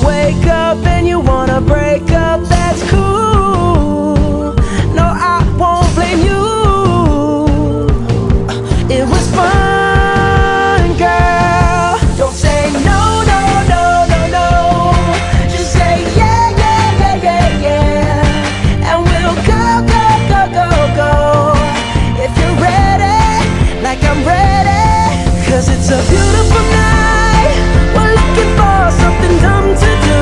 wake up and you wanna break up, that's cool. No, I won't blame you. It was fun, girl. Don't say no, no, no, no, no. Just say yeah, yeah, yeah, yeah, yeah. And we'll go, go, go, go, go. If you're ready, like I'm ready. 'Cause it's a beautiful night. We're looking for something dumb to do.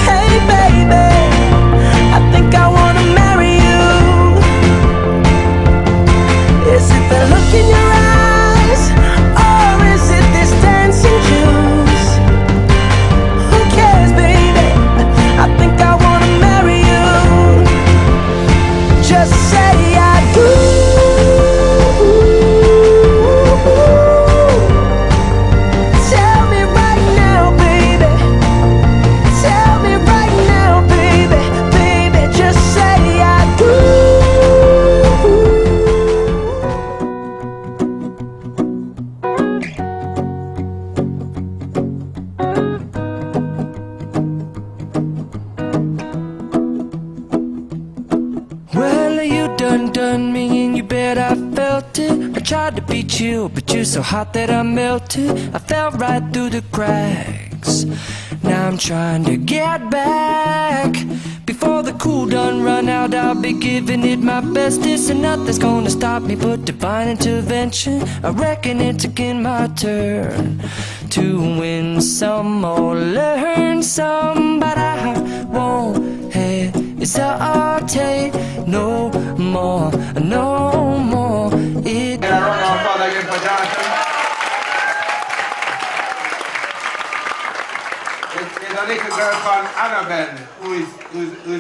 Hey baby, I think I wanna marry you. Is it the look in your eyes, or is it this dancing juice? Who cares, baby? I think I wanna marry you. Just say I do. Tell me right now, baby. Tell me right now, baby. Baby, just say I do. Well, you done me and you bet I felt it. I tried to beat you, but you're so hot that I melted. I fell right through the cracks. Now I'm trying to get back. Before the cool done run out, I'll be giving it my best. This and nothing's gonna stop me but divine intervention. I reckon it's again my turn to win some or learn some, but I won't hesitate no more, no more. It And I run our father again for Jonathan. There's a little girl called Annabelle, who is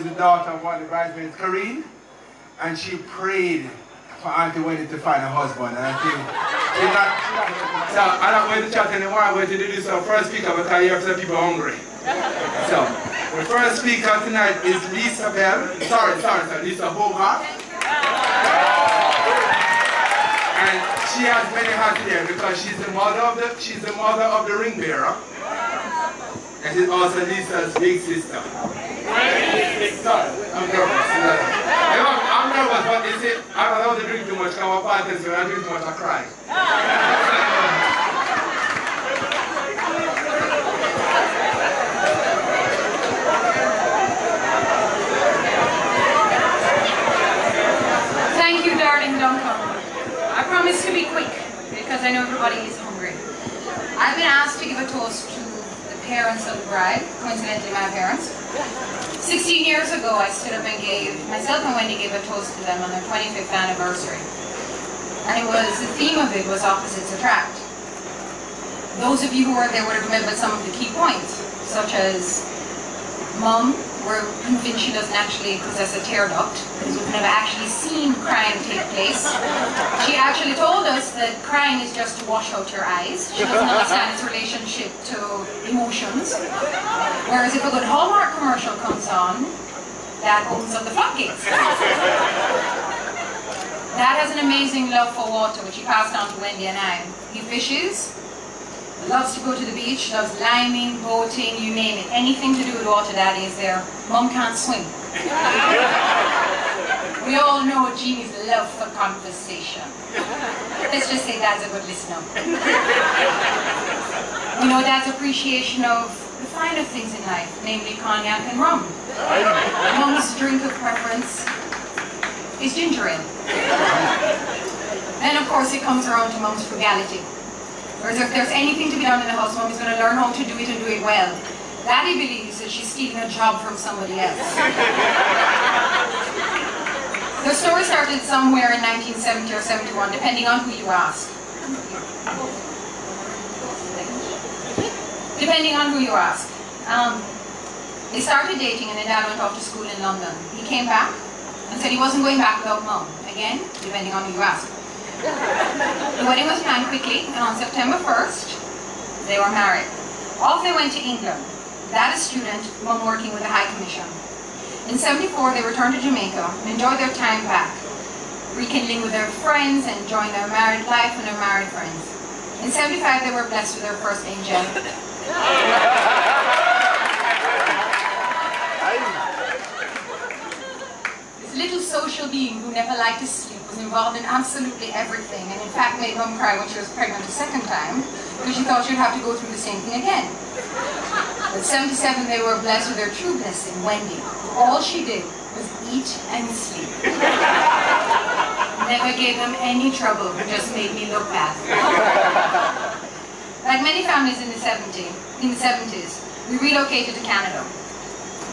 the daughter of one of the bridesmaids, Karine, and she prayed for Auntie Wendy to find a husband. And I think she's not. So I'm not going to chat anymore. I'm going to introduce our first speaker because you have some people hungry. So the first speaker tonight is Lisa Bell. Lisa Bogart. And she has many hats here because she's the mother of the ring bearer. And she's also Lisa's big sister. Sorry, I'm nervous. I'm nervous, but you see, I don't know to drink too much. Come on, parties, when I drink too much, I cry. Thank you, darling Duncan. I promise to be quick because I know everybody is hungry. I've been asked to give a toast to the parents of the bride, coincidentally my parents. 16 years ago I stood up and myself and Wendy gave a toast to them on their 25th anniversary. And the theme of it was opposites attract. Those of you who were there would have remembered some of the key points, such as Mum, we're convinced she doesn't actually possess a tear duct, because we've never actually seen crying take place. She actually told us that crying is just to wash out your eyes. She doesn't understand its relationship to emotions. Whereas if a good Hallmark commercial comes on, that opens up the floodgates. Dad has an amazing love for water, which he passed on to Wendy and I. He fishes, loves to go to the beach, loves liming, boating, you name it. Anything to do with water, Daddy is there. Mum can't swim. We all know Jeannie's love for conversation. Let's just say Dad's a good listener. We know Dad's appreciation of the finer things in life, namely cognac and rum. Mum's drink of preference is ginger ale. Then of course it comes around to Mum's frugality. Whereas if there's anything to be done in the house, Mum is going to learn how to do it and do it well. Daddy believes that she's stealing a job from somebody else. The story started somewhere in 1970 or 71, depending on who you ask. Depending on who you ask. They started dating and then Dad went off to school in London. He came back and said he wasn't going back without Mum. Again, depending on who you ask. The wedding was planned quickly, and on September 1st, they were married. Off they went to England. Dad a student, Mum working with the High Commission. In 74, they returned to Jamaica and enjoyed their time back, rekindling with their friends and enjoying their married life and their married friends. In 75, they were blessed with their first angel. involved in absolutely everything, and in fact made Mum cry when she was pregnant a second time, because she thought she'd have to go through the same thing again. At 77, they were blessed with their true blessing, Wendy. All she did was eat and sleep. Never gave them any trouble, but just made me look bad. Like many families in the 70s, we relocated to Canada.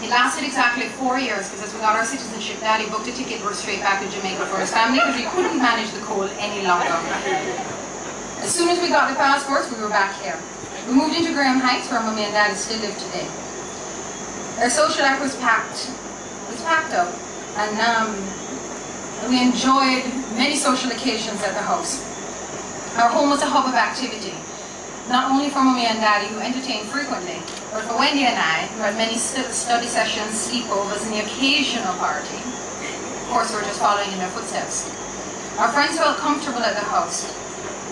It lasted exactly 4 years, because as we got our citizenship, Daddy booked a ticket, we're straight back to Jamaica for his family, because we couldn't manage the cold any longer. As soon as we got the passports, we were back here. We moved into Graham Heights, where Mummy and Daddy still live today. Our social life was packed up, and we enjoyed many social occasions at the house. Our home was a hub of activity, not only for Mummy and Daddy, who entertained frequently, but for Wendy and I, who had many study sessions, sleepovers, and the occasional party. Of course, we were just following in their footsteps. Our friends felt comfortable at the house.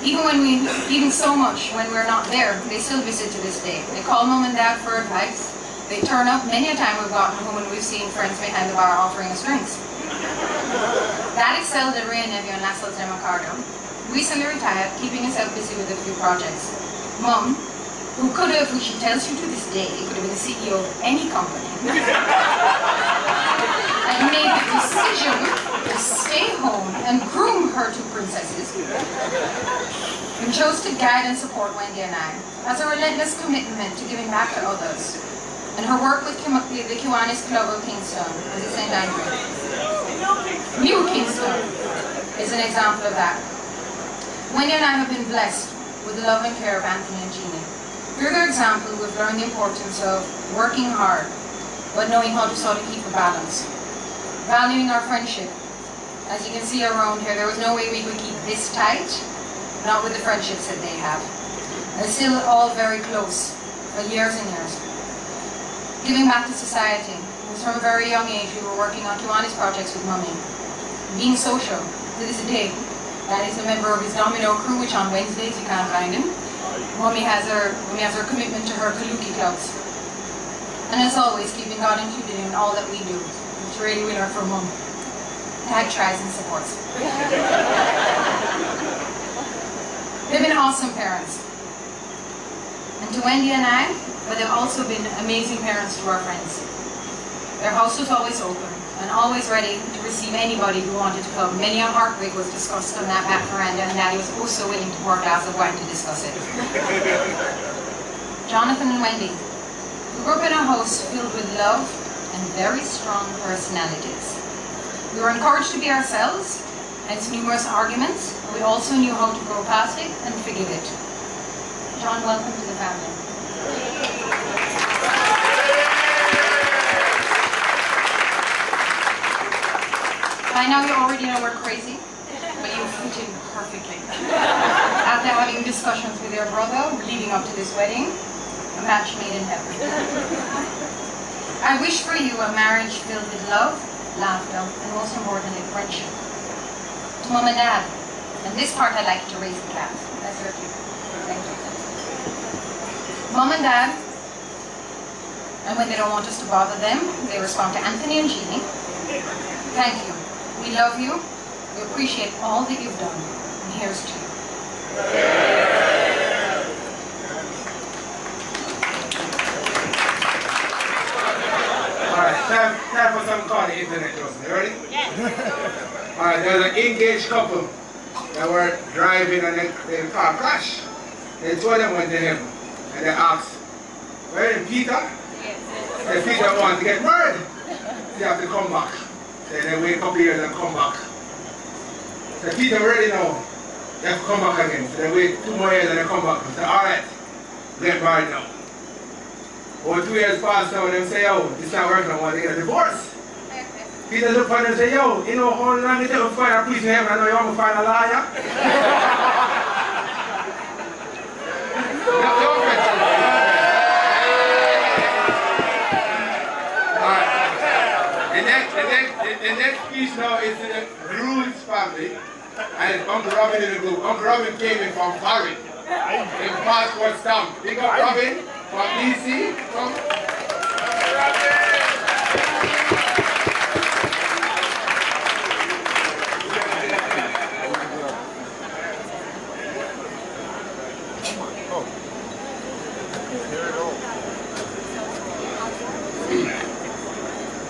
Even so much when we're not there, they still visit to this day. They call Mum and Dad for advice. They turn up. Many a time we've gotten home and we've seen friends behind the bar offering us drinks. Dad excelled at Ray and Neville and Lassel's Demacardo. Recently retired, keeping himself busy with a few projects. Mum, who she tells you to this day, could have been the CEO of any company, and made the decision to stay home and groom her two princesses, and chose to guide and support Wendy and I, as a relentless commitment to giving back to others. And her work with the Kiwanis Club of Kingston, as it's St. Andrew, New Kingston, is an example of that. Wendy and I have been blessed with the love and care of Anthony and Jeannie. Through their example, we've learned the importance of working hard, but knowing how to sort of keep a balance. Valuing our friendship. As you can see around here, there was no way we could keep this tight, not with the friendships that they have. And it's still all very close, for years and years. Giving back to society. It was from a very young age we were working on Kiwanis projects with Mummy. Being social, to this day. That is a member of his domino crew, which on Wednesdays you can't find him. Mummy has her commitment to her Kaluki clubs. And as always, keeping God included in all that we do, which really we learn from Mum. Dad tries and supports. They've been awesome parents. And to Wendy and I, but they've also been amazing parents to our friends. Their house was always open and always ready to receive anybody who wanted to come. Many a heartbreak was discussed on that back veranda, and Daddy was also willing to pour a glass of wine to discuss it. Jonathan and Wendy, we grew up in a house filled with love and very strong personalities. We were encouraged to be ourselves, hence numerous arguments, but we also knew how to grow past it and forgive it. John, welcome to the family. I know you already know we're crazy, but you fit in perfectly. After having discussions with your brother leading up to this wedding, a match made in heaven. I wish for you a marriage filled with love, laughter, and most importantly, friendship. To Mum and Dad, and this part I'd like you to raise the glass. That's your cue. Thank you. Mum and Dad, and when they don't want us to bother them, they respond to Anthony and Jeannie. Thank you. We love you. We appreciate all that you've done. And here's to you. Alright, time for some call the internet, Justin. You ready? Yes. Alright, there's an engaged couple that were driving and their car crashed. They told them went to him and they asked, where is Peter? Yes. And Peter wants to get married. They have to come back. Then they wait a couple years and come back. So Peter already know they have to come back again. So they wait 2 more years and they come back. They say, alright, get married now. Over 2 years pass now and they say, yo, this not working, I want to get a divorce. Peter look at them and say, yo, you know how long it takes to find a priest in heaven? I know you want to find a liar. The next piece now is the Rules family, and it's Uncle Robin in the group. Uncle Robin came in from Paris, in passport stamp. Big up Robin from DC.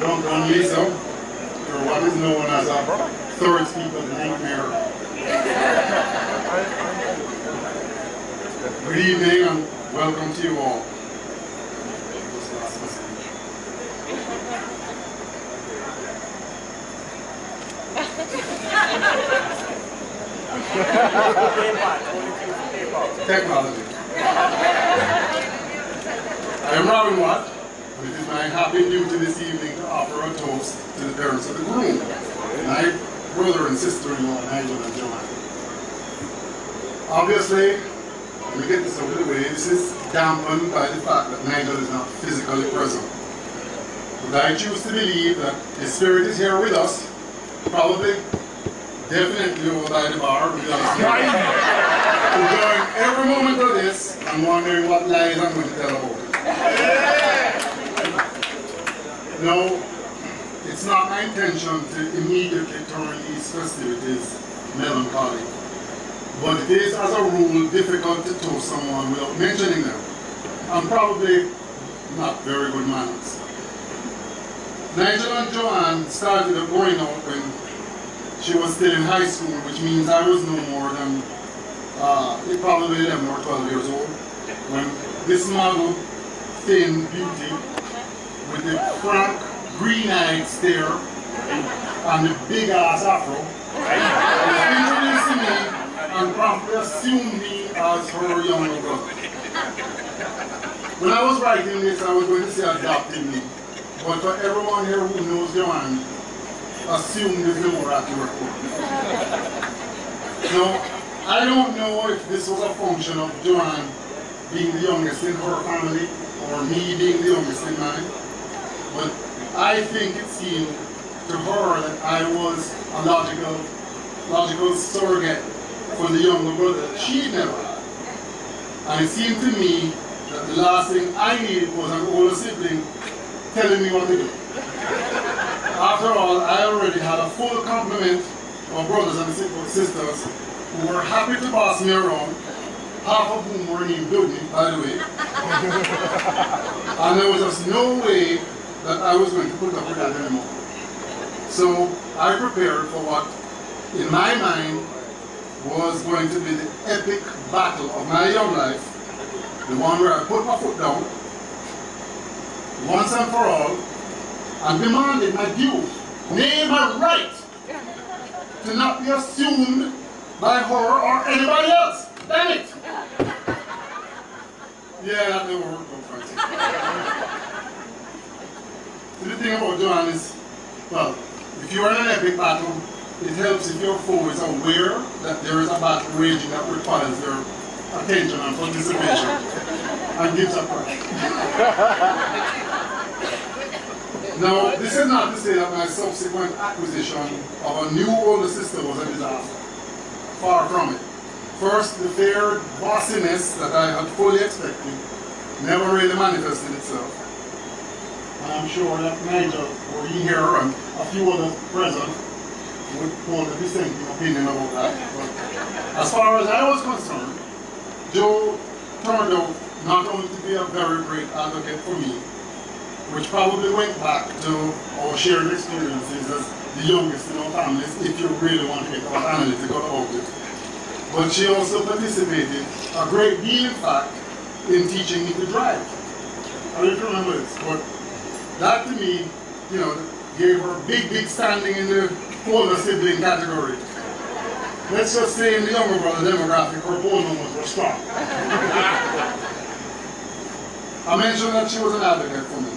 Uncle and Lisa, or what is known as a third speaker nightmare. Good evening and welcome to you all. Technology. I am Robin Watt, and it is my happy duty this evening to offer a toast to the parents of the groom, my brother and sister-in-law, Nigel and Joanne. Obviously, let me get this out of the way, this is dampened by the fact that Nigel is not physically present. But I choose to believe that his spirit is here with us, probably, definitely over by the bar, enjoying every moment of this and wondering what lies I'm going to tell about it. No, it's not my intention to immediately turn these festivities melancholy. But it is, as a rule, difficult to toast someone without mentioning them. And probably not very good manners. Nigel and Joanne started growing up when she was still in high school, which means I was no more than probably 11 or 12 years old, when this model, thin beauty, with the frank, green-eyed stare and the big-ass afro, was introduced to me and promptly assumed me as her younger brother. When I was writing this, I was going to say adopted me, but for everyone here who knows Joanne, assumed is the more accurate word. Now, I don't know if this was a function of Joanne being the youngest in her family or me being the youngest in mine, but I think it seemed to her that I was a logical surrogate for the younger brother that she never had. And it seemed to me that the last thing I needed was an older sibling telling me what to do. After all, I already had a full complement of brothers and sisters who were happy to pass me around, half of whom were named Dudley, by the way. And there was just no way that I was going to put up with that anymore. So I prepared for what, in my mind, was going to be the epic battle of my young life, the one where I put my foot down, once and for all, and demanded my due, nay, my right, to not be assumed by her or anybody else. Damn it! Yeah, that never worked out, Francis. So the thing about Joanne is, well, if you're in an epic battle, it helps if your foe is aware that there is a battle raging that requires their attention and participation, and gives a crash. Now, this is not to say that my subsequent acquisition of a new older sister was a disaster. Far from it. First, the fair bossiness that I had fully expected never really manifested itself. And I'm sure that Nigel, were he here, and a few others present, would hold a dissenting opinion about that. But as far as I was concerned, Joe turned out not only to be a very great advocate for me, which probably went back to our shared experiences as the youngest in our families, if you really want to get analytical about it. But she also participated a great deal, in fact, in teaching me to drive. I don't remember this, but that to me, you know, gave her big standing in the older sibling category. Let's just say in the younger brother demographic, her poll numbers were strong. I mentioned that she was an advocate for me.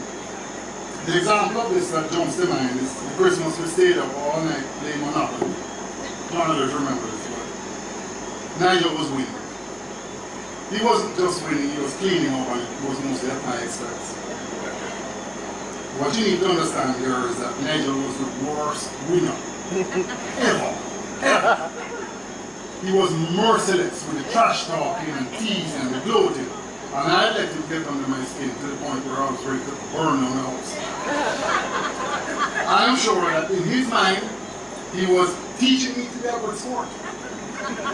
The example of this that jumps to mind is the Christmas we stayed up all night playing Monopoly. None of us remember this, but Nigel was winning. He wasn't just winning, he was cleaning up, and it was mostly at my expense. What you need to understand here is that Nigel was the worst winner ever. He was merciless with the trash talking and teasing and the gloating. And I let him get under my skin to the point where I was ready to burn down the house. I'm sure that in his mind, he was teaching me to be a good sport.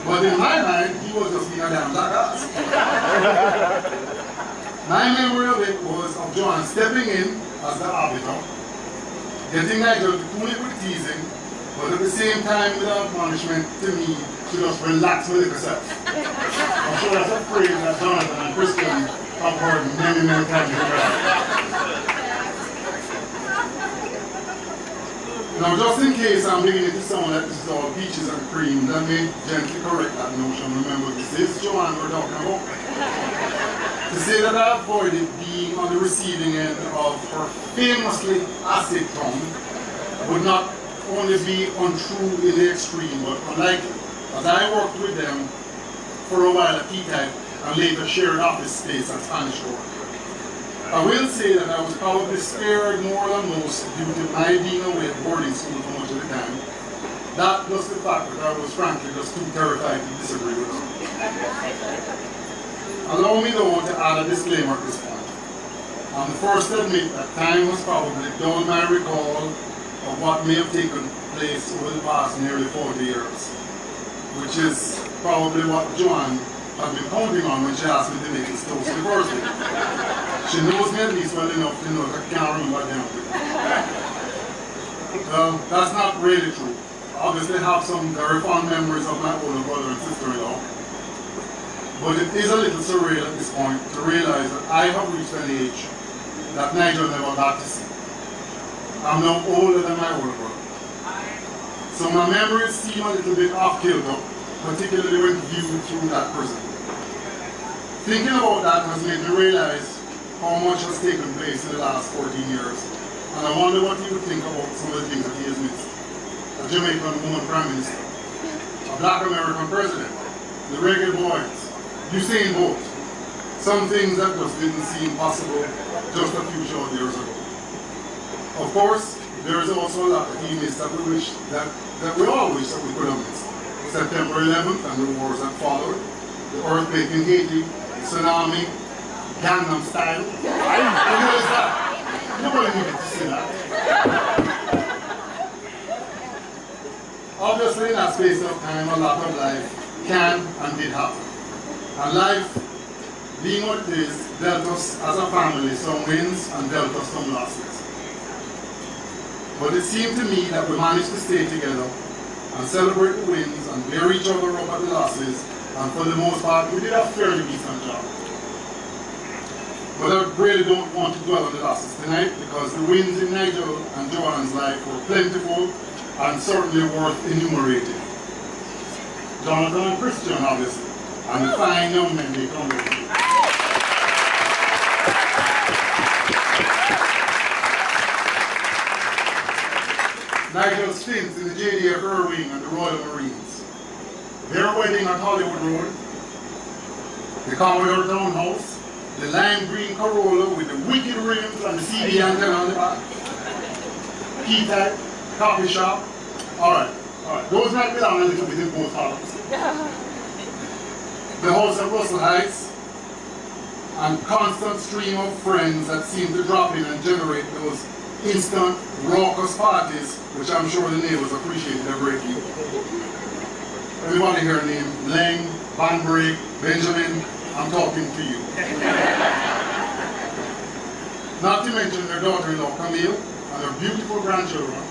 But in my mind, he was just being a damn jackass. My memory of it was of John stepping in as the arbiter, getting Nigel to cool it with teasing, but at the same time without punishment to me to just relax with herself. I'm sure that's a phrase that Jonathan and Christian have heard many, many times already. Now, just in case I'm beginning to sound like this is all peaches and cream, let me gently correct that notion. Remember, this is Joanne we're talking about. To say that I avoided being on the receiving end of her famously acid tongue would not only be untrue in the extreme, but unlikely, as I worked with them for a while at T-Type and later shared office space at Spanish Door. I will say that I was probably spared more than most due to my being away at boarding school for much of the time. That plus the fact that I was frankly just too terrified to disagree with them. Allow me though to add a disclaimer at this point. I'm the first to admit that time has probably dulled my recall of what may have taken place over the past nearly 40 years, which is probably what Joanne had been counting on when she asked me to make this toast the first day. She knows me at least well enough to know that I can't remember what happened. Well, that's not really true. I obviously have some very fond memories of my older brother and sister-in-law. But it is a little surreal at this point to realize that I have reached an age that Nigel never got to see. I'm now older than my older brother. So my memories seem a little bit off-kilter, particularly when viewed through that prism. Thinking about that has made me realize how much has taken place in the last 14 years. And I wonder what he would think about some of the things that he has missed. A Jamaican woman prime minister, a black American president, the reggae boys, Usain Bolt, some things that just didn't seem possible just a few short years ago. Of course, there is also a lot that he missed that we wish that we all wish that we could have missed. September 11th and the wars that followed, the earthquake in Haiti, the tsunami, Gangnam Style. And what is that? Nobody needed to see that. Obviously, in that space of time, a lot of life can and did happen. And life, being what it is, dealt us as a family some wins and dealt us some losses. But it seemed to me that we managed to stay together and celebrate the wins and bear each other up at the losses, and for the most part, we did a fairly decent job. But I really don't want to dwell on the losses tonight, because the wins in Nigel and Joanne's life were plentiful and certainly worth enumerating. Jonathan and Christian, obviously, and the fine young men they come with. Nigel's stints in the JDF Air Wing and the Royal Marines. Their wedding at Hollywood Road, the Commodore Townhouse, the lime green Corolla with the wicked rims and the CD antenna on the back, P-type, coffee shop. Alright. Those might belong a little bit in both columns. The house at Russell Heights, and constant stream of friends that seem to drop in and generate those instant, raucous parties, which I'm sure the neighbors appreciate a great deal. Everybody here named Leng, Van Break, Benjamin, I'm talking to you. Not to mention their daughter-in-law, Camille, and their beautiful grandchildren,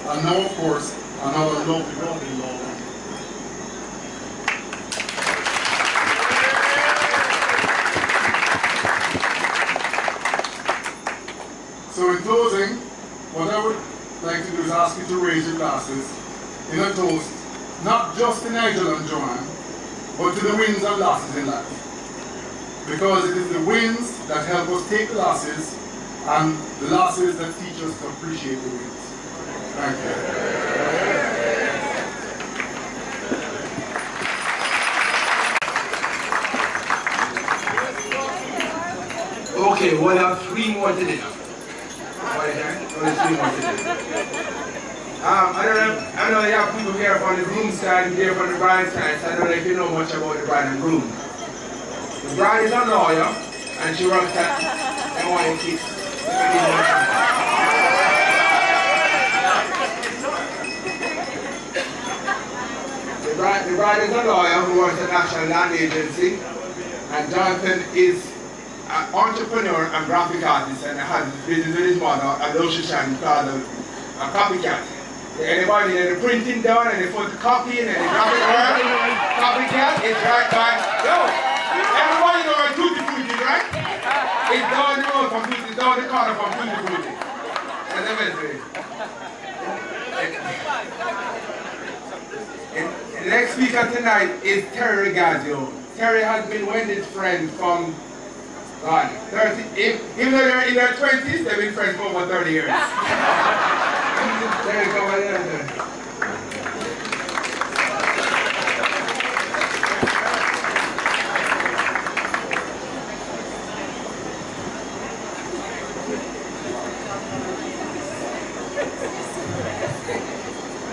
and now, of course, another lovely daughter-in-law. So in closing, what I would like to do is ask you to raise your glasses in a toast, not just to Nigel and Joanne, but to the wins and losses in life. Because it is the wins that help us take the losses, and the losses that teach us to appreciate the wins. Thank you. Okay, we'll have 3 more today. I know you have people here from the groom side, here from the bride side, so I don't know if you know much about the bride and groom. The bride is a lawyer, and she works at NYC. The bride is a lawyer who works at National Land Agency, and Jonathan is an entrepreneur and graphic artist, and has business with his mother, although she shan't call A copycat. Anybody that is printing down and they put the copy in and they copycat, it's right by. No. Everybody know where Tutti Frutti, right? It's down the road from Tutti, down the corner from Tutti Frutti. And the next speaker tonight is Terry Regazio. Terry has been Wendy's friend from God, 30, even though they're in their 20s, they've been friends for over 30 years. There you go, right there.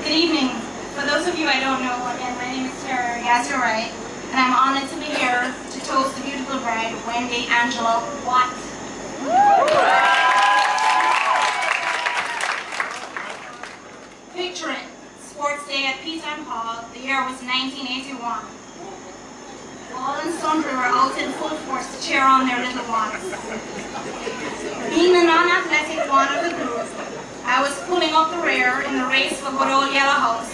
Good evening. For those of you I don't know, again, my name is Terry Regazio, right? And I'm honored to be here to toast the beautiful bride, Wendy Angela Watt. Picture it, sports day at Peter Hall, the year was 1981. All and sundry were out in full force to cheer on their little ones. Being the non-athletic one of the group, I was pulling up the rear in the race for good old Yellow House.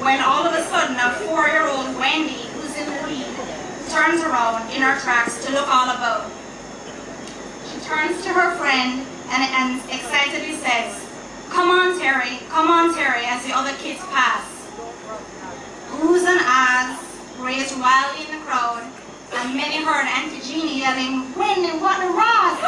When all of a sudden a 4-year-old Wendy, who's in the lead, turns around in her tracks to look all about. She turns to her friend and excitedly says, come on Terry, as the other kids pass. Oohs and ahs raised wildly in the crowd, and many heard Auntie Jeannie yelling, Wendy, what a rock!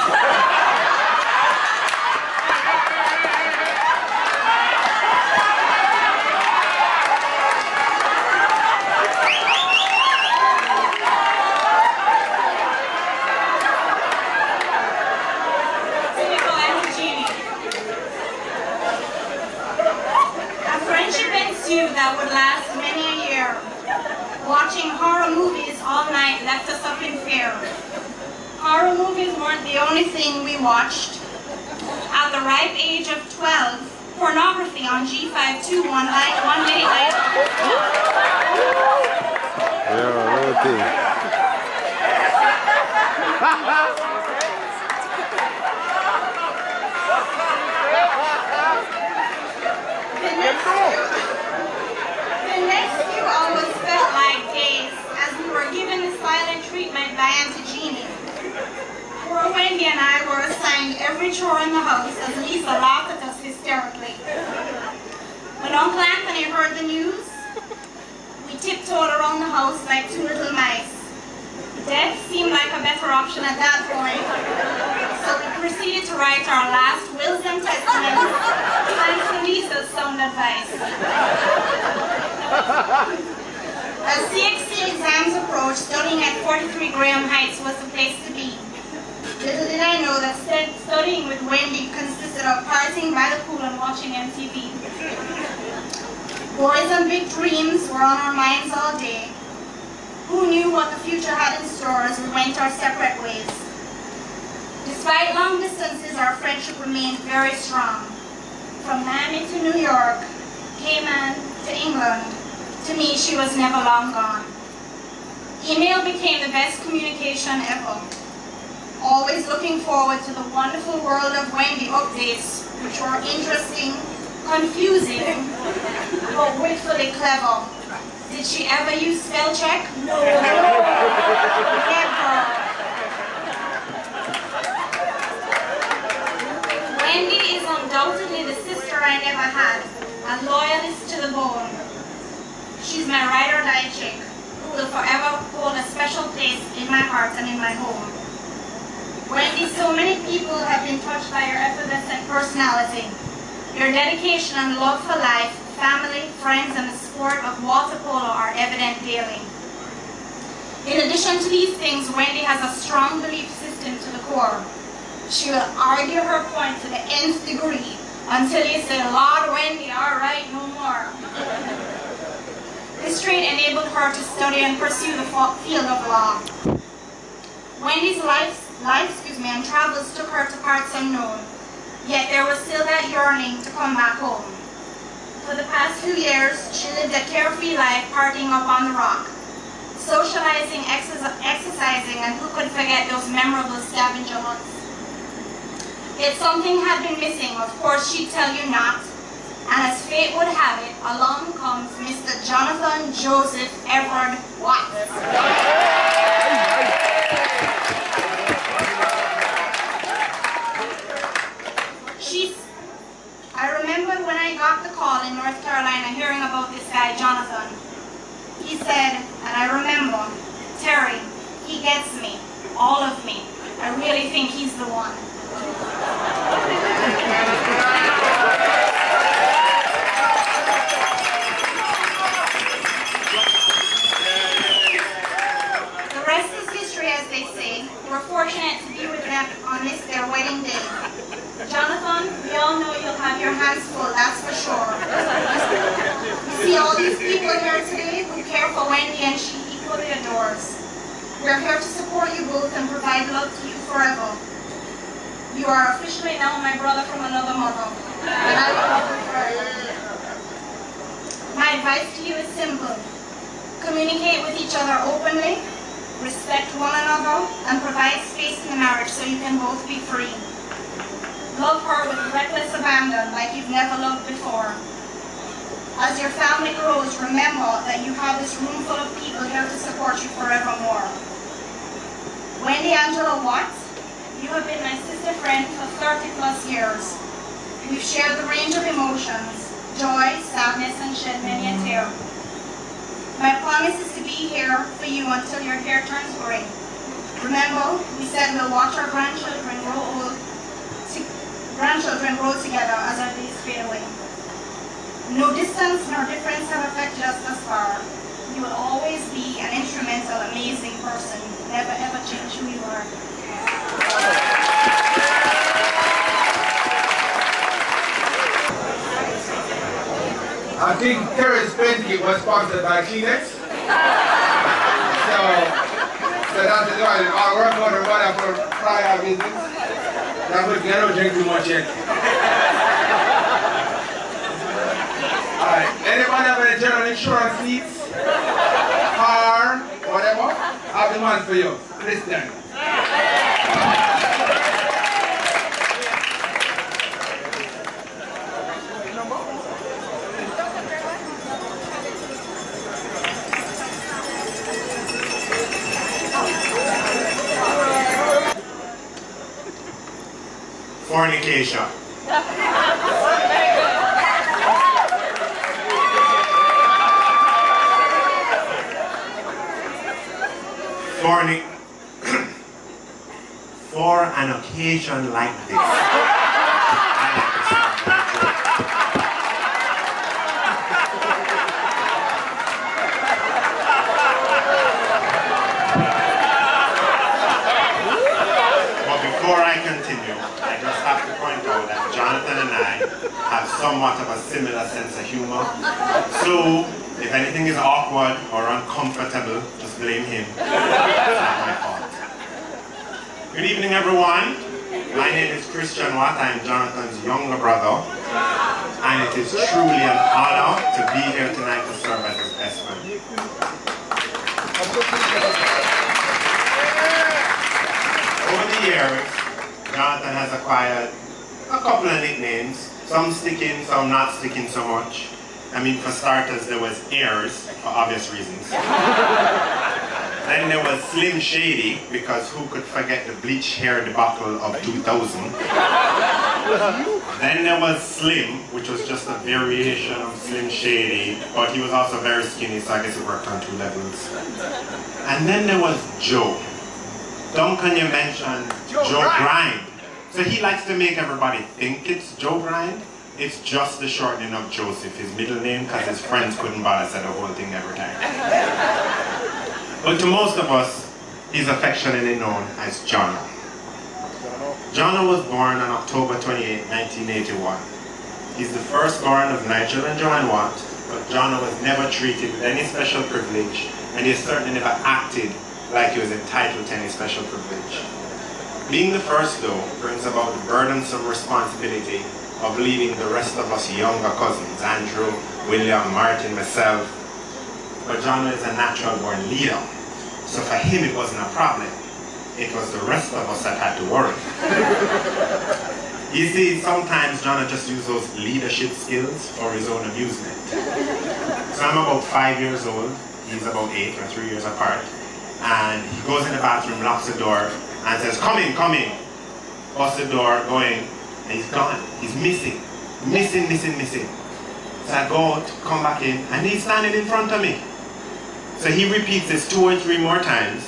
That would last many a year. Watching horror movies all night left us up in fear. Horror movies weren't the only thing we watched. At the ripe age of 12, pornography on G521 like one day like. The next few hours felt like days as we were given the silent treatment by Auntie Jeannie. Poor Wendy and I were assigned every chore in the house as Lisa laughed at us hysterically. When Uncle Anthony heard the news, we tiptoed around the house like two little mice. Death seemed like a better option at that point, so we proceeded to write our last wills and testaments, thanks to Lisa's sound advice. As CXC exams approached, studying at 43 Graham Heights was the place to be. Little did I know that studying with Wendy consisted of partying by the pool and watching MTV. Boys and big dreams were on our minds all day. Who knew what the future had in store as we went our separate ways? Despite long distances, our friendship remained very strong. From Miami to New York, Cayman to England, to me she was never long gone. Email became the best communication ever. Always looking forward to the wonderful world of Wendy updates, which were interesting, confusing, but witfully clever. Did she ever use spell check? No. Never. Wendy is undoubtedly the sister I never had, a loyalist to the bone. She's my ride or die chick, who will forever hold a special place in my heart and in my home. Wendy, so many people have been touched by your effervescent personality. Your dedication and love for life, family, friends, and the sport of water polo are evident daily. In addition to these things, Wendy has a strong belief system to the core. She will argue her point to the nth degree until you say, Lord Wendy, all right, no more. This trait enabled her to study and pursue the field of law. Wendy's life and travels took her to parts unknown, yet there was still that yearning to come back home. For the past 2 years, she lived a carefree life partying up on the rock, socializing, exercising, and who could forget those memorable scavenger hunts. Yet something had been missing, of course she'd tell you not. And as fate would have it, along comes Mr. Jonathan Joseph Everard Watts. I remembered when I got the call in North Carolina hearing about this guy, Jonathan. He said, and I remember, Terry, he gets me, all of me. I really think he's the one. The rest is history, as they say. We're fortunate to be with them on this, their wedding day. Jonathan, we all know you'll have your hands full, that's for sure. You see all these people here today who care for Wendy and she equally adores. We're here to support you both and provide love to you forever. You are officially now my brother from another mother, and I will love you forever. My advice to you is simple. Communicate with each other openly, respect one another, and provide space in the marriage so you can both be free. Love her with reckless abandon like you've never loved before. As your family grows, remember that you have this room full of people here to support you forevermore. Wendy Angela Watts, you have been my sister friend for 30+ years. We've shared the range of emotions, joy, sadness, and shed many a tear. My promise is to be here for you until your hair turns gray. Remember, we said we'll watch our grandchildren grow together as our days fade away. No distance nor difference have affected us thus far. You will always be an instrumental, amazing person. Never ever change who you are. I think Terry's Bentley was sponsored by Kleenex. So that's the one. I'll work on the water for prior visits. I don't drink too much yet. Alright, anyone have any general insurance needs? Car, whatever? I have the man for you. Listen. Fornication. For an occasion like this, I like to start with a joke. But before I continue, I just have to point out that Jonathan and I have somewhat of a similar sense of humor. So, if anything is awkward or uncomfortable, just blame him. It's not my fault. Good evening, everyone. My name is Christian Watt. I am Jonathan's younger brother. And it is truly an honor to be here tonight to serve as his best friend. Over the years, Jonathan has acquired a couple of nicknames. Some sticking, some not sticking so much. I mean, for starters, there was Ayers, for obvious reasons. Then there was Slim Shady, because who could forget the bleach hair debacle of 2000? Then there was Slim, which was just a variation of Slim Shady, but he was also very skinny, so I guess it worked on 2 levels. And then there was Joe. Duncan, you mentioned Joe Grind. So he likes to make everybody think it's Joe Grind. It's just the shortening of Joseph, his middle name, because his friends couldn't bother say the whole thing every time. But to most of us, he's affectionately known as Jono. Jono was born on October 28, 1981. He's the firstborn of Nigel and Joanne Watt, but Jono was never treated with any special privilege, and he certainly never acted like he was entitled to any special privilege. Being the first, though, brings about the burdensome responsibility of leading the rest of us younger cousins, Andrew, William, Martin, myself. But John is a natural-born leader, so for him it wasn't a problem. It was the rest of us that had to worry. You see, sometimes John just uses those leadership skills for his own amusement. So I'm about 5 years old, he's about 8, or 3 years apart, and he goes in the bathroom, locks the door, and says, come in, come in. Busts the door, go in, and he's gone. He's missing. Missing. So I go out, come back in, and he's standing in front of me. So he repeats this 2 or 3 more times,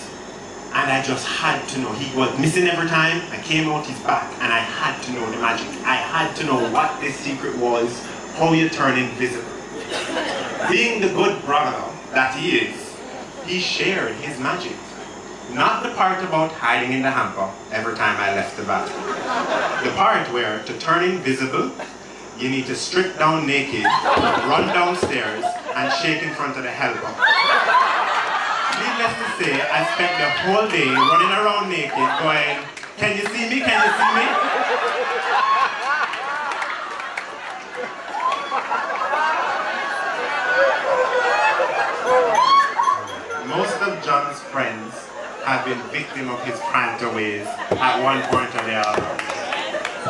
and I just had to know. He was missing every time. I came out, he's back, and I had to know the magic. I had to know what this secret was, how you turn invisible. Being the good brother that he is, he shared his magic. Not the part about hiding in the hamper every time I left the bathroom. The part where, to turn invisible, you need to strip down naked, run downstairs, and shake in front of the helper. Needless to say, I spent the whole day running around naked going, can you see me? Can you see me? Most of John's friends have been victim of his pranter ways at one point or the other.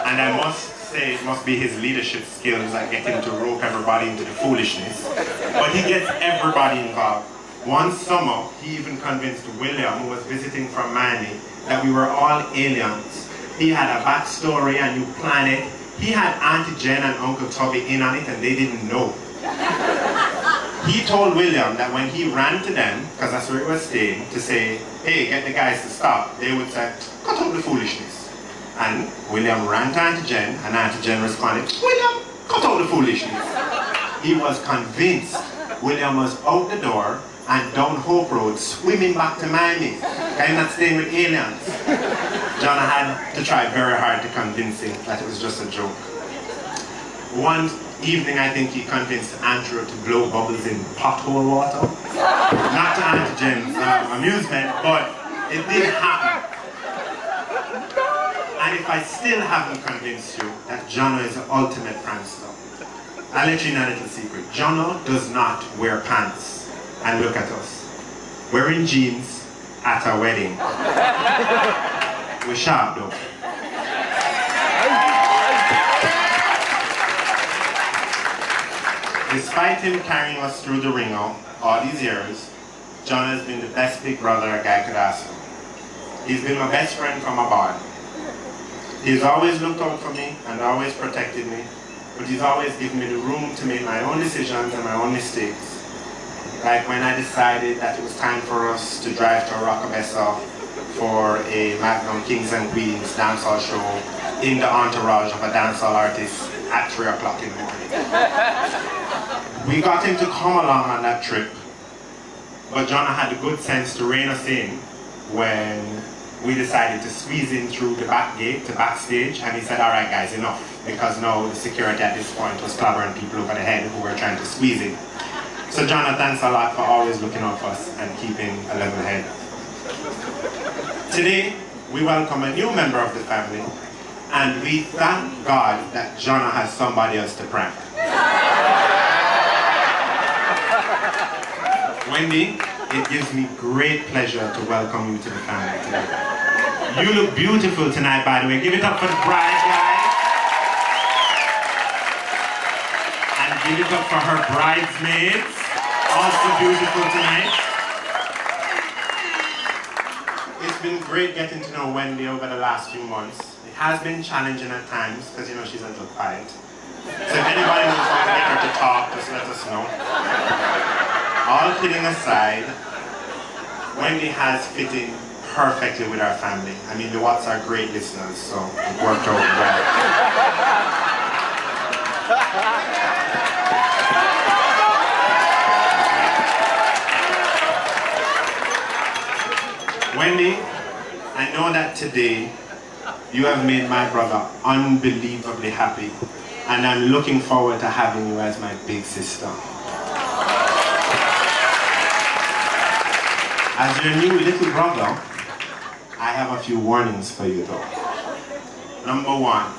And I must say it must be his leadership skills that get him to rope everybody into the foolishness. But he gets everybody involved. One summer, he even convinced William, who was visiting from Miami, that we were all aliens. He had a backstory, a new planet. He had Auntie Jen and Uncle Tubby in on it, and they didn't know. He told William that when he ran to them, because that's where he was staying, to say, hey, get the guys to stop, they would say, cut out the foolishness. And William ran to Auntie Jen, and Auntie Jen responded, William, cut out the foolishness. He was convinced William was out the door and down Hope Road, swimming back to Miami. I'm not staying with aliens. John had to try very hard to convince him that it was just a joke. One evening, I think he convinced Andrew to blow bubbles in pothole water. Not to Auntie Jen's amusement, but it did happen. And if I still haven't convinced you that Jono is the ultimate prankster, I'll let you know a little secret. Jono does not wear pants. And look at us, wearing jeans at a wedding. We're sharp though. Despite him carrying us through the ringer all these years, John has been the best big brother a guy could ask for. He's been my best friend from a bar. He's always looked out for me and always protected me, but he's always given me the room to make my own decisions and my own mistakes. Like when I decided that it was time for us to drive to Rockabessa for a Magnum Kings and Queens dancehall show in the entourage of a dancehall artist at 3 o'clock in the morning. We got him to come along on that trip, but John had the good sense to rein us in when we decided to squeeze in through the back gate to backstage, and he said, all right guys, enough, because now the security at this point was clobbering people over the head who were trying to squeeze in. So John, thanks a lot for always looking out for us and keeping a level head. Today, we welcome a new member of the family, and we thank God that John has somebody else to prank. Wendy, it gives me great pleasure to welcome you to the family today. You look beautiful tonight, by the way. Give it up for the bride, guys. And give it up for her bridesmaids. Also beautiful tonight. It's been great getting to know Wendy over the last few months. It has been challenging at times because, you know, she's a little quiet. So if anybody knows how to get her to talk, just let us know. All kidding aside, Wendy has fit in perfectly with our family. I mean, the Watts are great listeners, so it worked out well. Wendy, I know that today you have made my brother unbelievably happy, and I'm looking forward to having you as my big sister. As your new little brother, I have a few warnings for you though. Number one,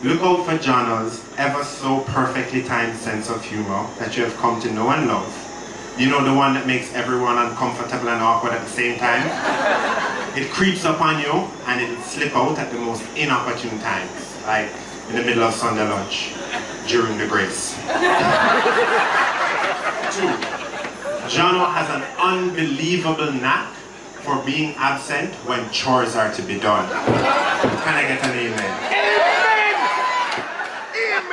look out for Jono's ever so perfectly timed sense of humor that you have come to know and love. You know, the one that makes everyone uncomfortable and awkward at the same time? It creeps up on you and it'll slip out at the most inopportune times, like in the middle of Sunday lunch during the grace. 2. Jono has an unbelievable knack for being absent when chores are to be done. Can I get an amen?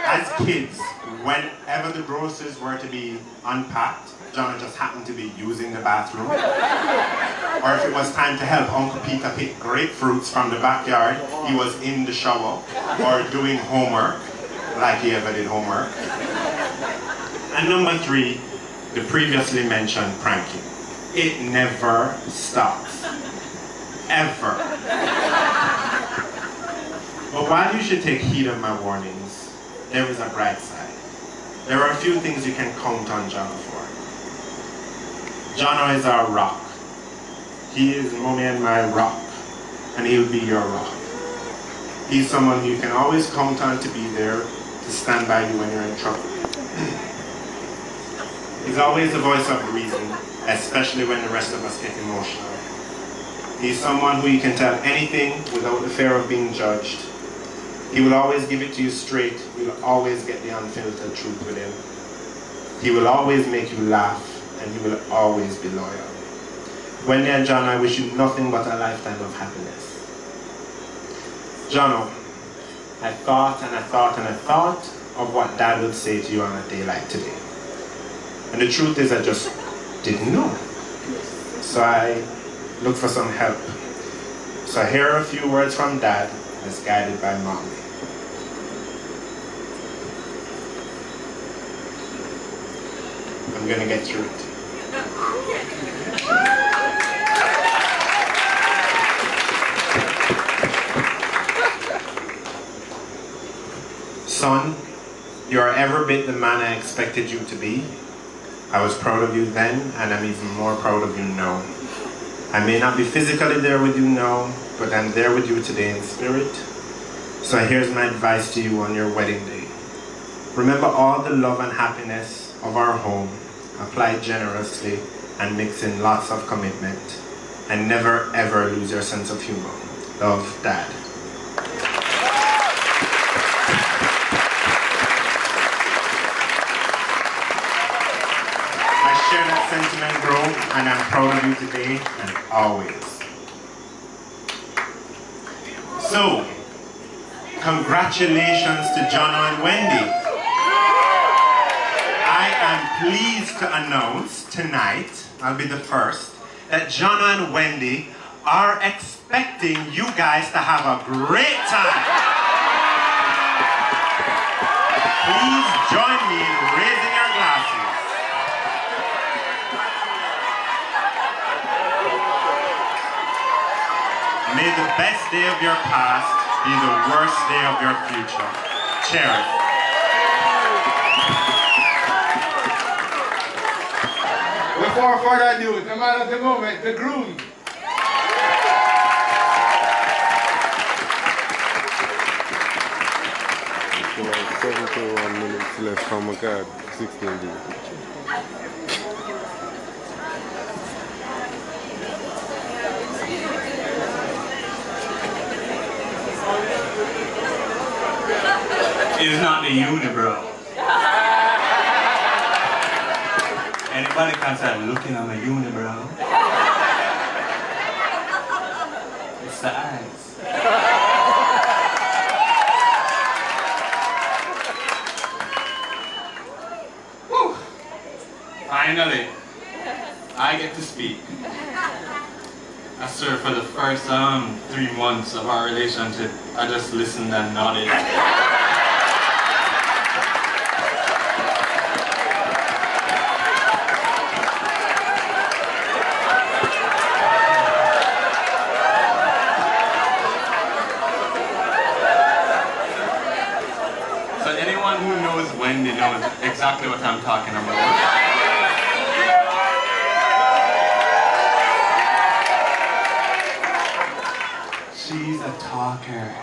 As kids, whenever the groceries were to be unpacked, Jono just happened to be using the bathroom. Or if it was time to help Uncle Peter pick grapefruits from the backyard, he was in the shower or doing homework, like he ever did homework. And number 3, the previously mentioned pranking. It never stops. Ever. But while you should take heed of my warnings, there is a bright side. There are a few things you can count on Jono for. Jono is our rock. He is mommy and my rock, and he'll be your rock. He's someone you can always count on to be there, to stand by you when you're in trouble. He's always the voice of reason, especially when the rest of us get emotional. He's someone who you can tell anything without the fear of being judged. He will always give it to you straight. You'll always get the unfiltered truth with him. He will always make you laugh, and you will always be loyal. Wendy and John, I wish you nothing but a lifetime of happiness. Jono, I thought and I thought and I thought of what Dad would say to you on a day like today. And the truth is I just didn't know. So I looked for some help. So here are a few words from Dad as guided by Mommy. I'm gonna get through it. Son, you are every bit the man I expected you to be. I was proud of you then, and I'm even more proud of you now. I may not be physically there with you now, but I'm there with you today in spirit. So here's my advice to you on your wedding day. Remember all the love and happiness of our home. Apply generously and mix in lots of commitment. And never ever lose your sense of humor. Love, Dad. I share that sentiment, bro, and I'm proud of you today and always. So, congratulations to Jono and Wendy. I am pleased to announce tonight, I'll be the first, that Jono and Wendy are expecting you guys to have a great time. Please join me in raising your glasses. May the best day of your past be the worst day of your future. Cheers. Before further ado, the man of the moment, the groom. About 71 minutes left from my card, 16 days. It's not the unibrow. Anybody can start looking at my unibrow. It's the eyes. Whew. Finally, I get to speak. I served for the first 3 months of our relationship. I just listened and nodded. Wendy knows exactly what I'm talking about. She's a talker.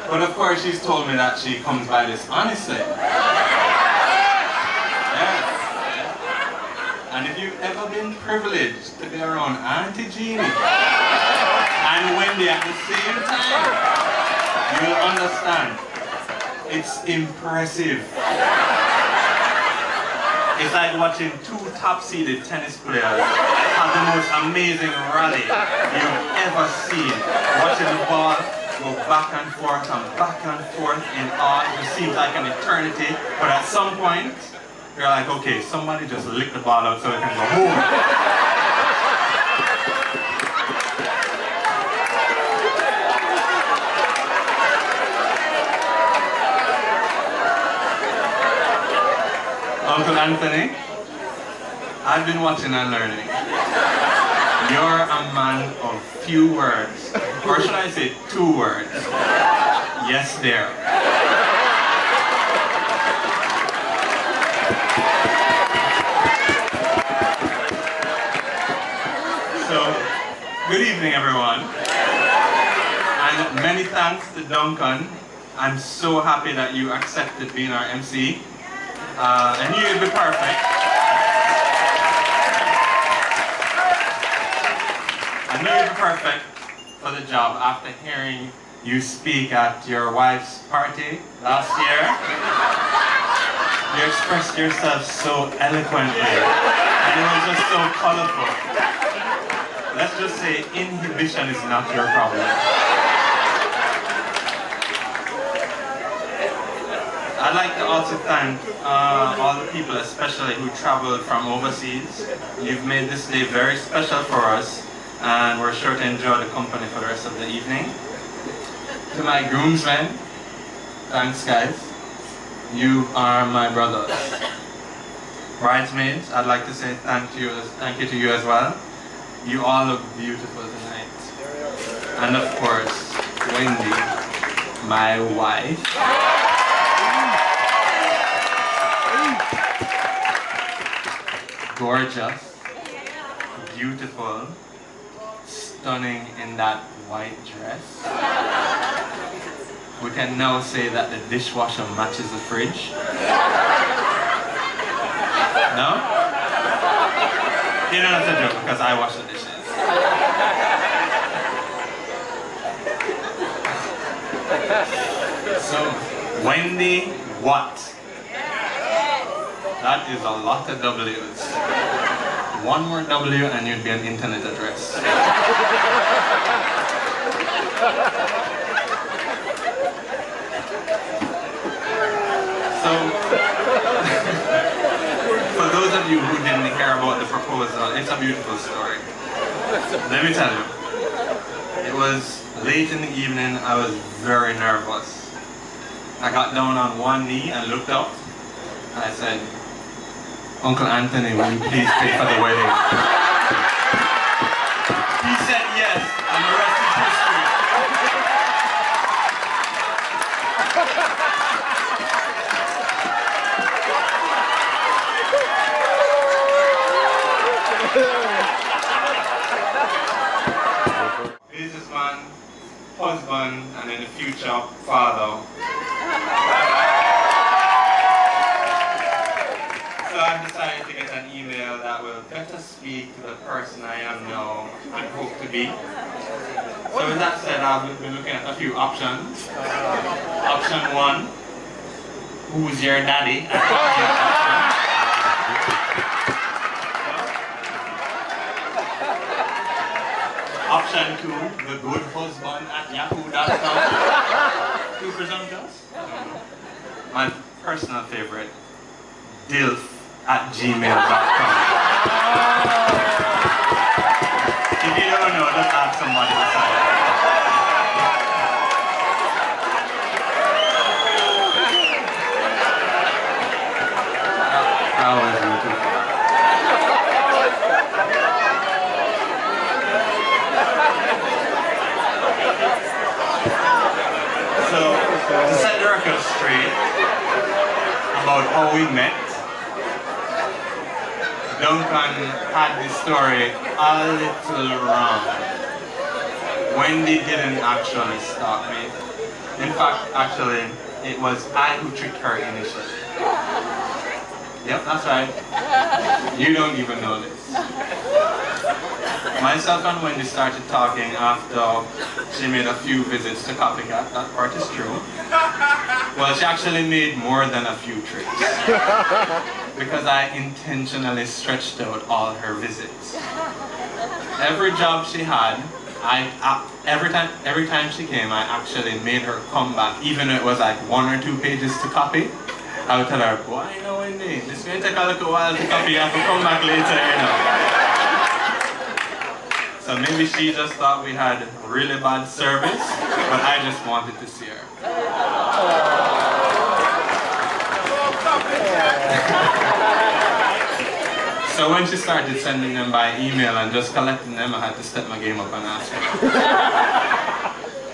But of course she's told me that she comes by this honestly. Yes. And if you've ever been privileged to be around Auntie Jeannie and Wendy at the same time, you'll understand. It's impressive. It's like watching two top-seeded tennis players have the most amazing rally you've ever seen. Watching the ball go back and forth in awe. It seems like an eternity, but at some point, you're like, okay, somebody just lick the ball out so it can go home. Uncle Anthony, I've been watching and learning. You're a man of few words, or should I say 2 words? Yes, there. So, good evening everyone, and many thanks to Duncan. I'm so happy that you accepted being our MC. I knew you'd be perfect. I knew you'd be perfect for the job after hearing you speak at your wife's party last year. You expressed yourself so eloquently, and it was just so colorful. Let's just say inhibition is not your problem. I'd like to also thank all the people, especially who traveled from overseas. You've made this day very special for us, and we're sure to enjoy the company for the rest of the evening. To my groomsmen, thanks guys. You are my brothers. Bridesmaids, I'd like to say thank you to you as well. You all look beautiful tonight. And of course, Wendy, my wife. Gorgeous, beautiful, stunning in that white dress. We can now say that the dishwasher matches the fridge. No? You know that's a joke because I wash the dishes. So, Wendy, what? That is a lot of W's. One more W and you'd be an internet address. So, for those of you who didn't hear about the proposal, it's a beautiful story. Let me tell you. It was late in the evening, I was very nervous. I got down on one knee and looked up. And I said, Uncle Anthony, will you please pay for the wedding? He said yes, and the rest is history. Businessman, husband, and in the future, father. So I've decided to get an email that will better speak to the person I am now and hope to be. So with that said, I've been looking at a few options. Option 1, who's your daddy? Option 2, the good husband at yahoo.com. Too presumptuous? My personal favorite, dilf@gmail.com. If you don't know, just ask somebody beside you. That was beautiful. So, to set the record straight about how we met, Duncan had this story a little wrong. Wendy didn't actually stalk me. In fact, actually, it was I who tricked her initially. Yep, that's right. You don't even know this. Myself and Wendy started talking after she made a few visits to Copycat. That part is true. Well, she actually made more than a few trips. Because I intentionally stretched out all her visits. Every job she had, every time she came, I actually made her come back, even if it was like 1 or 2 pages to copy. I would tell her, boy, you know, Wendy, this may take a little while to copy, you have to come back later, you know. So maybe she just thought we had really bad service, but I just wanted to see her. So when she started sending them by email and just collecting them, I had to step my game up and ask her.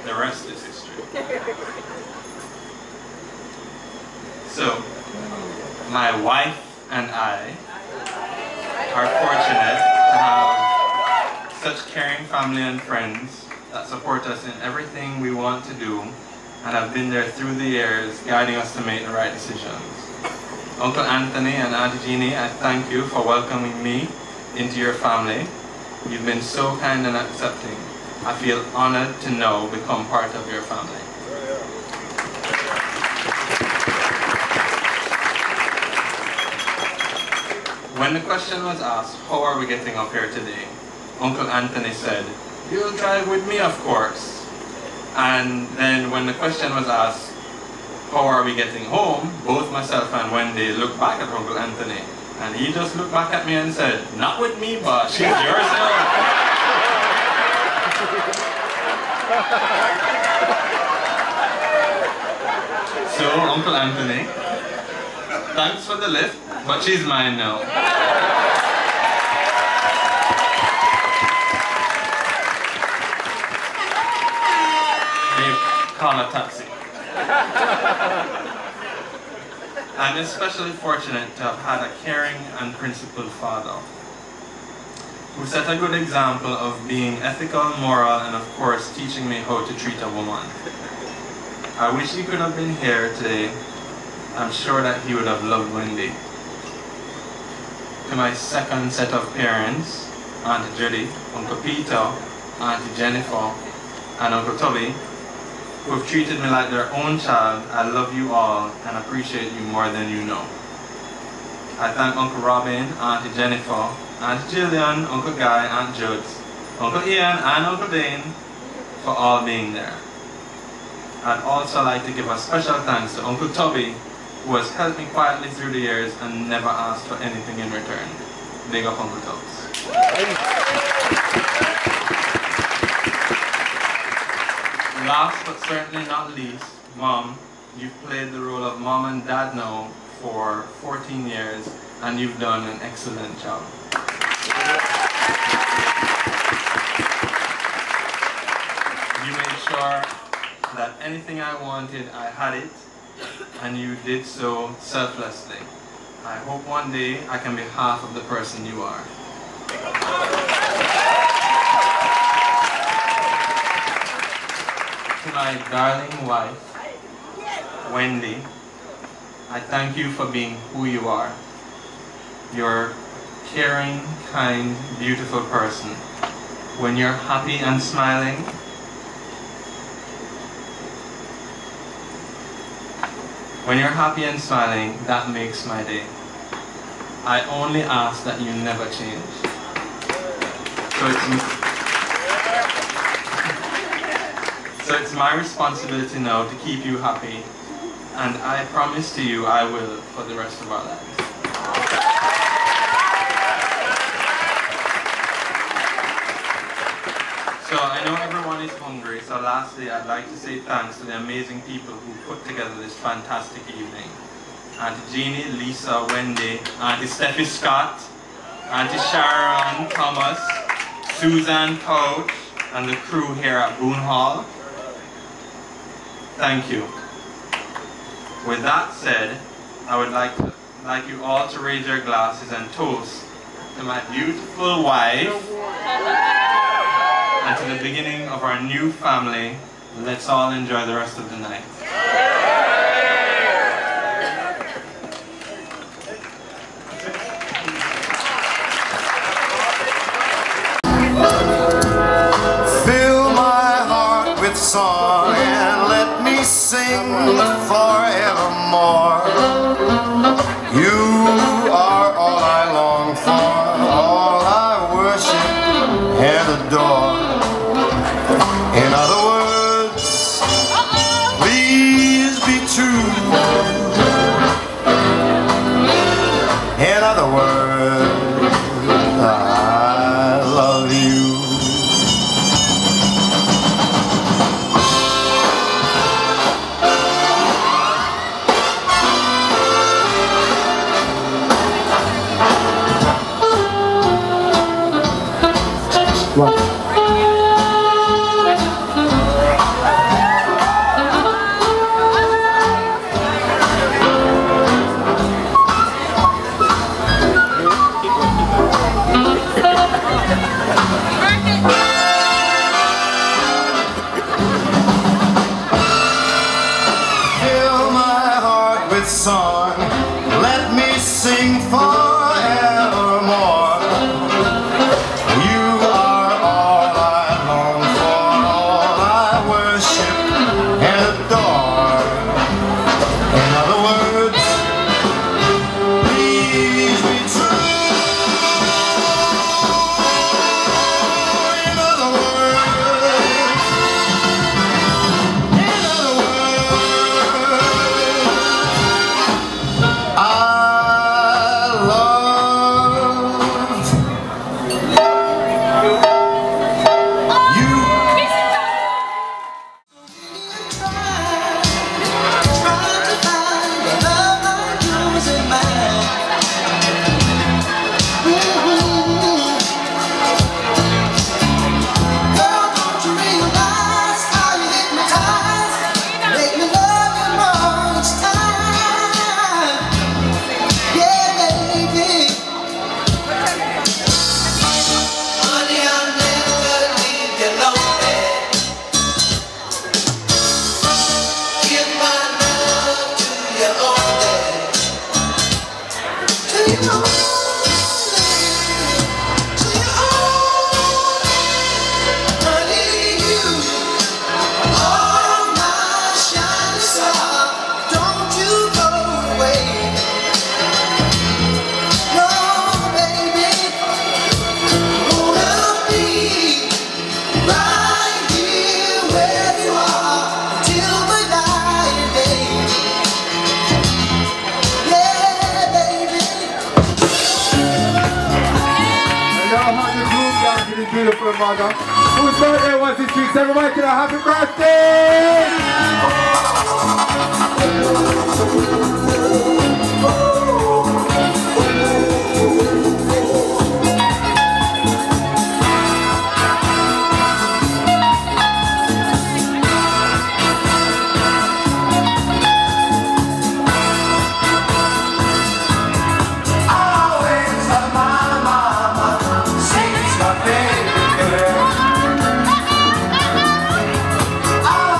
The rest is history. So, my wife and I are fortunate to have such caring family and friends that support us in everything we want to do and have been there through the years, guiding us to make the right decisions. Uncle Anthony and Auntie Jeannie, I thank you for welcoming me into your family. You've been so kind and accepting. I feel honored to know become part of your family. When the question was asked, how are we getting up here today? Uncle Anthony said, you'll drive with me, of course. And then when the question was asked, how are we getting home? Both myself and Wendy looked back at Uncle Anthony. And he just looked back at me and said, not with me, but she's yours now. So, Uncle Anthony, thanks for the lift, but she's mine now. Babe, call a taxi. I'm especially fortunate to have had a caring and principled father who set a good example of being ethical, moral, and of course teaching me how to treat a woman. I wish he could have been here today. I'm sure that he would have loved Wendy. To my second set of parents, Auntie Judy, Uncle Peter, Auntie Jennifer, and Uncle Toby, who have treated me like their own child, I love you all and appreciate you more than you know. I thank Uncle Robin, Auntie Jennifer, Auntie Jillian, Uncle Guy, Aunt Judes, Uncle Ian, and Uncle Dane for all being there. I'd also like to give a special thanks to Uncle Toby, who has helped me quietly through the years and never asked for anything in return. Big up, Uncle Tubbs. Last but certainly not least, Mom, you've played the role of Mom and Dad now for 14 years, and you've done an excellent job. You made sure that anything I wanted, I had it, and you did so selflessly. I hope one day I can be half of the person you are. To my darling wife, Wendy, I thank you for being who you are. You're a caring, kind, beautiful person. When you're happy and smiling, that makes my day. I only ask that you never change. So it's my responsibility now to keep you happy, and I promise to you I will for the rest of our lives. So I know everyone is hungry, so lastly I'd like to say thanks to the amazing people who put together this fantastic evening. Auntie Jeannie, Lisa, Wendy, Auntie Steffi Scott, Auntie Sharon Thomas, Suzanne Couch, and the crew here at Boone Hall. Thank you. With that said, I would like you all to raise your glasses and toast to my beautiful wife and to the beginning of our new family. Let's all enjoy the rest of the night. song and let me sing forevermore. You are all I long for, all I worship and adore. In other words, please be true. In other words, I love you. What? Fill my heart with song, let me sing forevermore. You are all I long for, all I worship and adore. In other words, please be true. In other words, I love you. Beautiful mother. Whose birthday was this week? Everybody can have happy birthday! I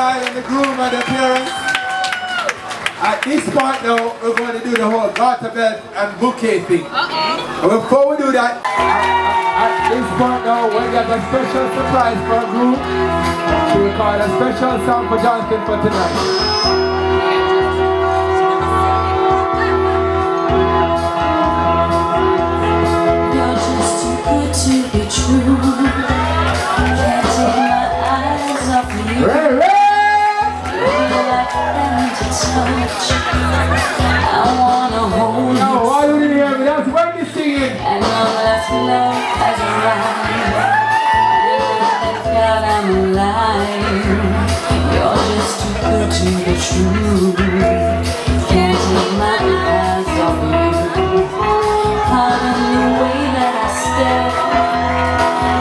bride and the groom and the parents. At this point now, we're going to do the whole garter belt and bouquet thing. And before we do that, at this point now, we got a special surprise for a group. She recorded a special song for Jonathan for tonight. You're just too good to be true. Can't take my eyes off you. You're like heaven to touch. I wanna hold you. Now, why do you hear me? That's Wendy singing. And long last love has arrived. Thank God I'm alive. You're just too good to be true. Can't take my eyes off you. Pardon the way that I stare.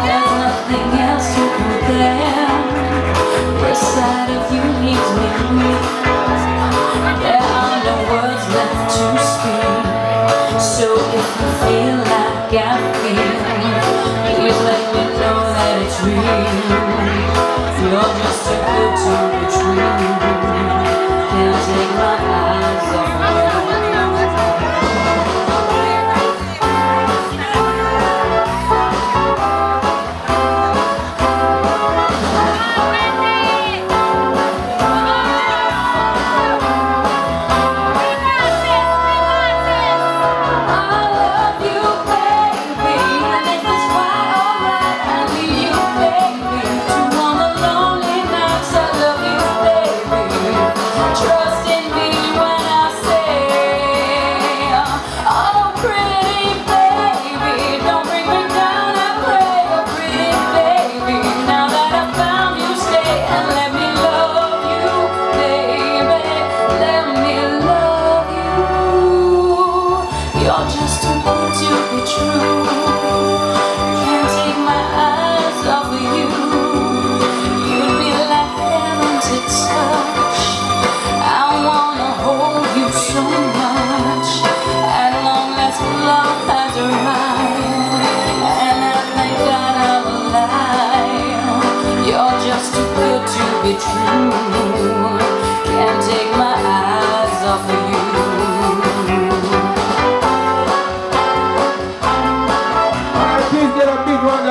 There's nothing else to compare. The sight of you leaves me weak. There are no words left to speak. So if you feel like I feel, please let me know that it's real. You're just too good to be true. Can't take my eyes off you.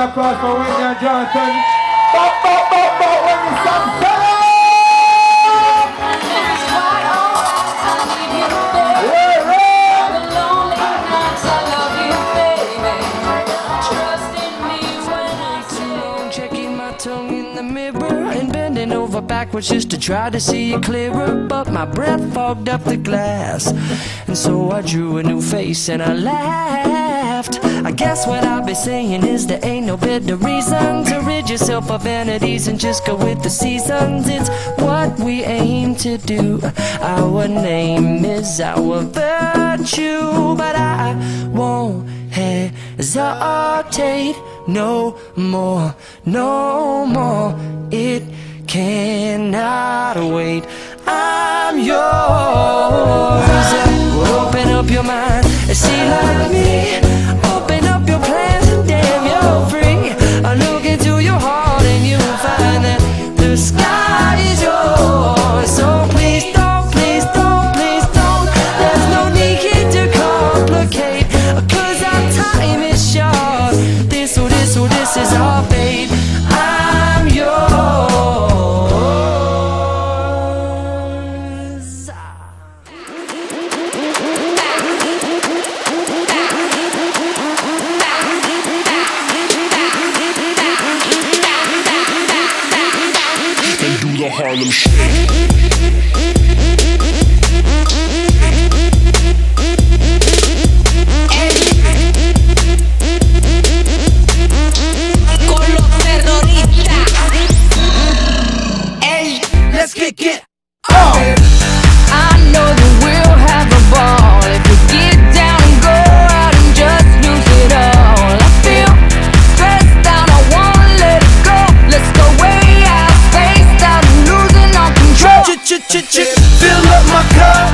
Applause for Wendy and Jonathan. When the sun checking my tongue in the mirror and bending over backwards just to try to see it clearer, but my breath fogged up the glass, and so I drew a new face and I laughed. I guess what I'll be saying is there ain't no better reason to rid yourself of vanities and just go with the seasons. It's what we aim to do. Our name is our virtue, but I won't hesitate no more, no more. It cannot wait. I'm yours. Well, open up your mind and see like me. Open up your plans and damn, you're free. I look into your heart and you'll find that the sky is yours. So please don't, please don't, please don't. There's no need here to complicate, 'cause our time is short. This is our fate. I'm yours. And do the Harlem Shake. Let's kick it off. I know that we'll have a ball if we get down and go out and just lose it all. I feel stressed out, I wanna let it go. Let's go way out, spaced out and losing all control. Fill up my cup.